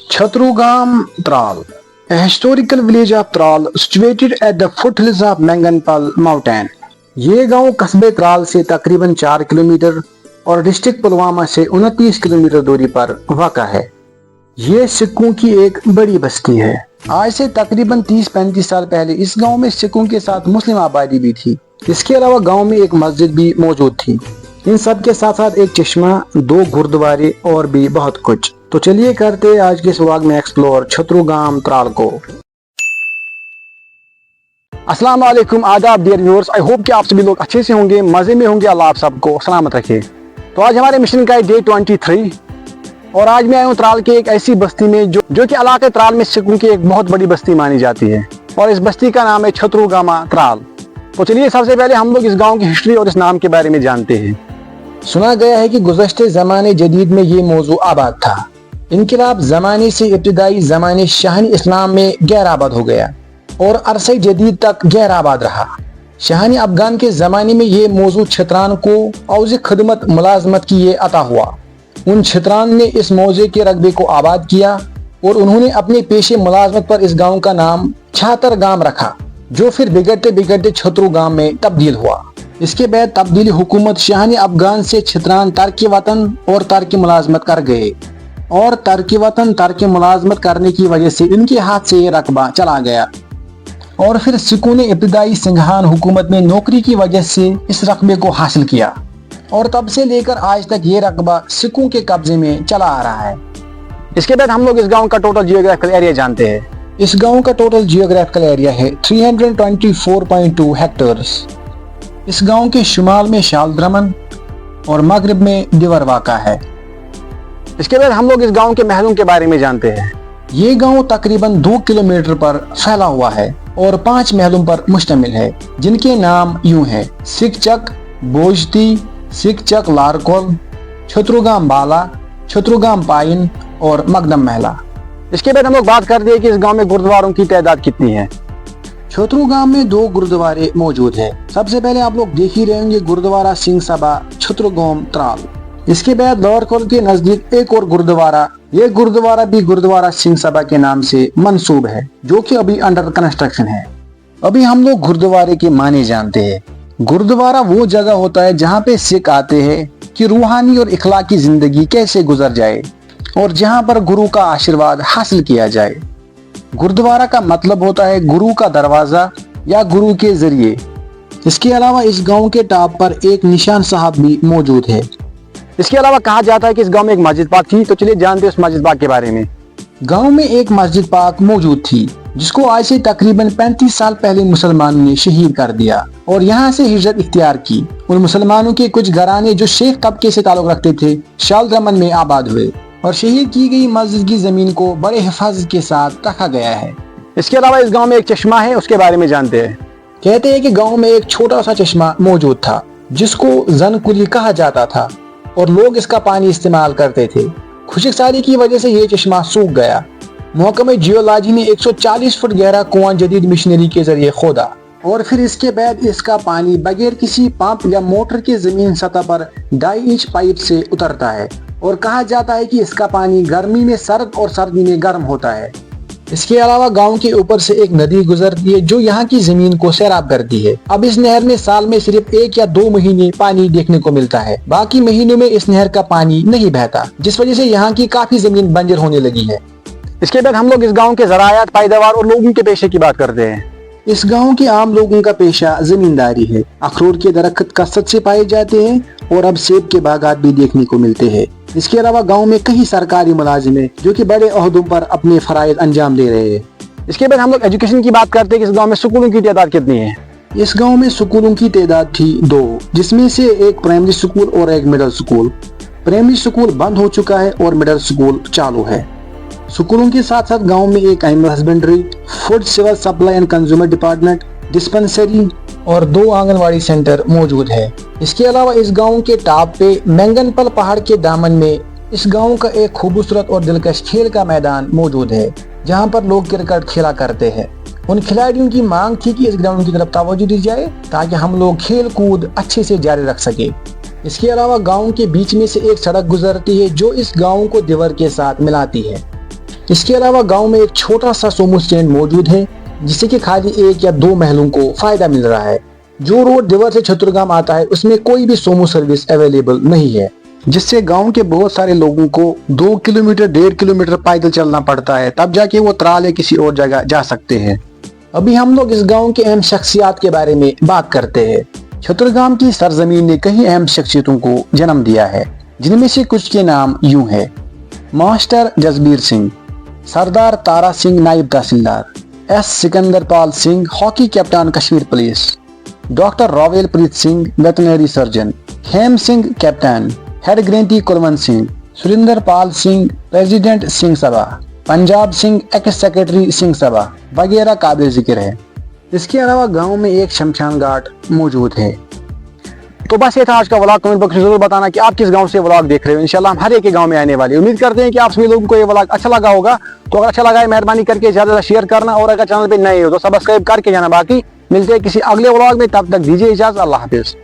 Chatrugam Tral, a historical village of Tral situated at the foothills of Manganpal mountain. ये गांव कस्बे त्राल से तकरीबन 4 किलोमीटर और डिस्ट्रिक्ट पुलवामा से 29 किलोमीटर दूरी पर वाक़ा है। ये सिखों की एक बड़ी बस्ती है। आज से तकरीबन 30-35 साल पहले इस गांव में सिखों के साथ मुस्लिम आबादी भी थी। इसके अलावा गांव में एक मस्जिद भी मौजूद थी। इन सब के साथ साथ एक चश्मा, 2 गुरुद्वारे और भी बहुत कुछ। तो चलिए करते हैं आज के इस व्लॉग में एक्सप्लोर छतरुगाम त्राल को। अस्सलाम वालेकुम, आदाब डियर व्यूअर्स। आई होप कि आप सभी लोग अच्छे से होंगे, मज़े में होंगे। अल्लाह आप सबको सलामत रखे। तो आज हमारे मिशन का है डे 23 और आज मैं आया हूँ त्राल के एक ऐसी बस्ती में जो कि इलाके त्राल में सिखों की एक बहुत बड़ी बस्ती मानी जाती है और इस बस्ती का नाम है छतरुगामा त्राल। तो चलिए सबसे पहले हम लोग इस गाँव की हिस्ट्री और इस नाम के बारे में जानते हैं। सुना गया है कि गुज़श्ते ज़माने जदीद में ये मौजू आबाद था। इनकलाब ज़माने से इब्तिदाई ज़माने शाहनी इस्लाम में गैर आबाद हो गया और अरसे जदीद तक गैर आबाद रहा। शाहनी अफगान के ज़माने में ये मौजू छतरान को औज़ खदमत मुलाजमत की ये अता हुआ। उन छतरान ने इस मौजे के रकबे को आबाद किया और उन्होंने अपने पेशे मुलाजमत पर इस गाँव का नाम छातरगाम रखा, जो फिर बिगड़ते बिगड़ते छतरुगाम में तब्दील हुआ। इसके बाद तब्दीली हुकूमत शाहनी अफगान से छतरान तर्क वतन और तर्क मुलाजमत कर गए और तर्क वतन तर्क मुलाजमत करने की वजह से इनके हाथ से ये रकबा चला गया और फिर सिखों ने इब्तिदाई सिंघान हुकूमत में नौकरी की वजह से इस रकबे को हासिल किया और तब से लेकर आज तक ये रकबा सिखों के कब्जे में चला आ रहा है। इसके बाद हम लोग इस गांव का टोटल जियोग्राफिकल एरिया जानते हैं। इस गांव का टोटल जियोग्राफिकल एरिया है 324.2 हेक्टेयर्स। इस गांव के शुमाल में शालद्रमन और मगरिब में दिवर वाक़ा है। इसके बाद हम लोग इस गांव के महलों के बारे में जानते हैं। ये गांव तकरीबन 2 किलोमीटर पर फैला हुआ है और 5 महलों पर मुश्तमिल है, जिनके नाम यूं हैं: सिखचक, बोजती, सिखचक लारकोल, छतरुगाम बाला, छतरुगाम पाइन और मकदम महला। इसके बाद हम लोग बात करते हैं कि इस गांव में गुरुद्वारों की तादाद कितनी है। छतरुगाम में 2 गुरुद्वारे मौजूद है। सबसे पहले आप लोग देख ही रहे होंगे गुरुद्वारा सिंह सभा छतरुगाम त्राल। इसके बाद लारकोल के नजदीक एक और गुरुद्वारा, ये गुरुद्वारा भी गुरुद्वारा सिंह सभा के नाम से मंसूब है, जो कि अभी अंडर कंस्ट्रक्शन है। अभी हम लोग गुरुद्वारे के माने जानते हैं। गुरुद्वारा वो जगह होता है जहाँ पे सिख आते हैं कि रूहानी और इखलाकी जिंदगी कैसे गुजर जाए और जहाँ पर गुरु का आशीर्वाद हासिल किया जाए। गुरुद्वारा का मतलब होता है गुरु का दरवाजा या गुरु के जरिए। इसके अलावा इस गाँव के टॉप पर एक निशान साहब भी मौजूद है। इसके अलावा कहा जाता है कि इस गांव में एक मस्जिद पाक थी। तो चलिए जानते हैं उस मस्जिद पाक के बारे में। गांव में एक मस्जिद पाक मौजूद थी, जिसको आज से तकरीबन 35 साल पहले मुसलमानों ने शहीद कर दिया और यहाँ से हिजरत इख्तियार की। उन मुसलमानों के कुछ घराने जो शेख तबके से ताल्लुक रखते थे, शालद्रमन में आबाद हुए और शहीद की गई मस्जिद की जमीन को बड़े हिफाजत के साथ रखा गया है। इसके अलावा इस गाँव में एक चश्मा है, उसके बारे में जानते हैं। कहते हैं कि गाँव में एक छोटा सा चश्मा मौजूद था, जिसको जनकुली कहा जाता था और लोग इसका पानी इस्तेमाल करते थे। खुशकसारी की वजह से ये चश्मा सूख गया। महकमा जियोलॉजी ने 140 फुट गहरा कुआं जदीद मशीनरी के जरिए खोदा और फिर इसके बाद इसका पानी बगैर किसी पंप या मोटर के जमीन सतह पर 2.5 इंच पाइप से उतरता है और कहा जाता है कि इसका पानी गर्मी में सर्द और सर्दी में गर्म होता है। इसके अलावा गांव के ऊपर से एक नदी गुजरती है जो यहाँ की जमीन को सैराब करती है। अब इस नहर में साल में सिर्फ 1 या 2 महीने पानी देखने को मिलता है, बाकी महीनों में इस नहर का पानी नहीं बहता, जिस वजह से यहाँ की काफी जमीन बंजर होने लगी है। इसके बाद हम लोग इस गाँव के ज़रायात, पैदावार और लोगों के पेशे की बात करते हैं। इस गाँव के आम लोगों का पेशा जमींदारी है। अखरोट के दरख्त कसरत से पाए जाते हैं और अब सेब के बागात भी देखने को मिलते हैं। इसके अलावा गांव में कई सरकारी मुलाजिम हैं जो कि बड़े ओहदों पर अपने फराइज अंजाम दे रहे हैं। इसके बाद हम लोग एजुकेशन की बात करते हैं कि इस गांव में स्कूलों की तादाद कितनी है। इस गांव में स्कूलों की तादाद थी 2, जिसमें से एक प्राइमरी स्कूल और एक मिडिल स्कूल। प्राइमरी स्कूल बंद हो चुका है और मिडिल स्कूल चालू है। स्कूलों के साथ साथ गाँव में एक animal husbandry, food civil supply and consumer department, dispensary और 2 आंगनवाड़ी सेंटर मौजूद है। इसके अलावा इस गांव के टॉप पे मैंगनपल पहाड़ के दामन में इस गांव का एक खूबसूरत और दिलकश खेल का मैदान मौजूद है, जहां पर लोग क्रिकेट खेला करते हैं। उन खिलाड़ियों की मांग थी कि इस ग्राउंड की तरफ तवज्जो दी जाए ताकि हम लोग खेल कूद अच्छे से जारी रख सके। اس کے علاوہ گاؤں کے بیچ میں سے ایک سڑک گزرتی ہے جو اس گاؤں کو دیور کے ساتھ ملاتی ہے۔ اس کے علاوہ گاؤں میں ایک چھوٹا سا سومو اسٹینڈ موجود ہے جس سے کہ خالی 1 یا 2 محلوں کو فائدہ مل رہا ہے۔ جو روڈ دیور سے چھترگام آتا ہے اس میں کوئی بھی سومو سروس اویلیبل نہیں ہے، جس سے گاؤں کے بہت سارے لوگوں کو 2 کلومیٹر 1.5 کلومیٹر پیدل چلنا پڑتا ہے، تب جا کے وہ ترال یا کسی اور جگہ جا سکتے ہیں۔ ابھی ہم لوگ اس گاؤں کے اہم شخصیات کے بارے میں بات کرتے ہیں۔ چھترگام کی سرزمین نے کئی اہم شخصیتوں کو جنم دیا ہے، جن میں سے کچھ کے نام یوں ہے: ماسٹر جسبیر سنگھ، سردار تارا سنگھ نائب تحصیلدار، S Sikandar Pal Singh hockey captain Kashmir police, doctor Raval Preet Singh veterinary surgeon, Hem Singh captain, head گرینٹی کلون Singh, Surinder Pal Singh president Singh Sabha, Punjab Singh ex secretary Singh Sabha وغیرہ قابل ذکر ہے۔ اس کے علاوہ گاؤں میں ایک شمشان گھاٹ موجود ہے۔ تو بس یہ تھا آج کا ولاگ۔ کمنٹ باکس میں ضرور بتانا کہ آپ کس گاؤں سے ولاگ دیکھ رہے ہو۔ انشاءاللہ ہم ہر ایک کے گاؤں میں آنے والے ہیں۔ امید کرتے ہیں کہ آپ سبھی لوگوں کو یہ ولاگ اچھا لگا ہوگا۔ تو اگر اچھا لگا ہے مہربانی کر کے زیادہ شیئر کرنا، اور اگر چینل پہ نئے ہو تو سبسکرائب کر کے جانا۔ باقی ملتے ہیں کسی اگلے ولاگ میں، تب تک دیجیے اجازت۔ اللہ حافظ۔